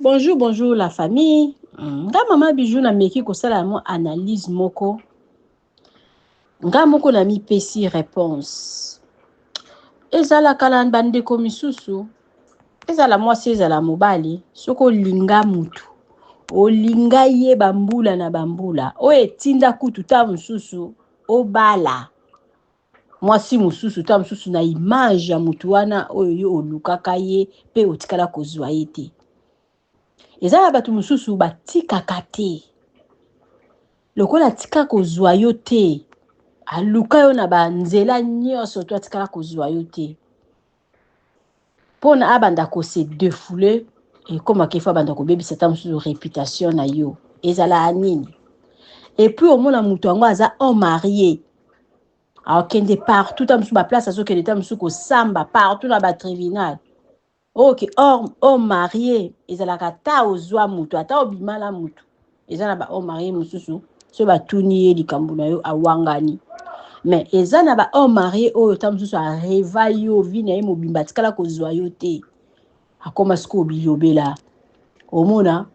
Bonjour, bonjour la famille. Nga mama bijou na meki kosala mo analyse moko. Nga moko na mi pesi réponse. Ezala kala bandeko misusu. Ezala mwasi ezala mobali. Soko linga mutu. Olinga ye bambula na bambula. O etinda kutu ta mususu. Obala. Mwasi mususu ta mususu na image ya mutu wana oyo olukaka ye pe otikala kozwa ye te. Ezala batu mususu batikaka te. Lokola tika kozwa yo te. Aluka yo na banzela nyonso to atikala kozwa yo te. Pona abanda ko se défouler et comme kefa banda ko bebisa ta mususu réputation na yo. Ezala anini. Et puis au mona mutu ango aza homme marié. Alors kende partout ta mususu ba place azo kende ta mususu ko samba partout na ba tribunal. Ok, homme marié, ezala kata ozwa mutu, ata obimala mutu. Ezala ba homme marié mususu, so ba tuni ye likambo na yo awangani. Mais ezala ba homme marié oyo ta mususu a reva yo vi na ye mobimba tikala kozwa yo te. Akoma siko bilobela. Omona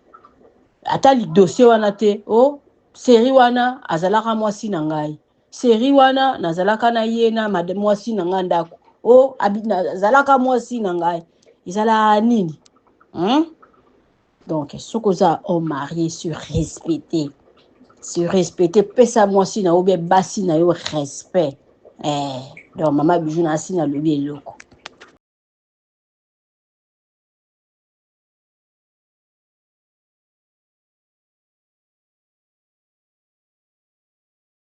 ata li dossier wana te, série wana azalaka mwasi na ngai. Série wana nazalaka na ye na madame mwasi na ngai ndako. Azalaka mwasi na ngai. Ezala nini? Donc, ce que ça homme marié sur respecter. Sur respecter, pesa mwasi na oube basi na yo respect. Donc, maman bijou na asi na lobi eloko.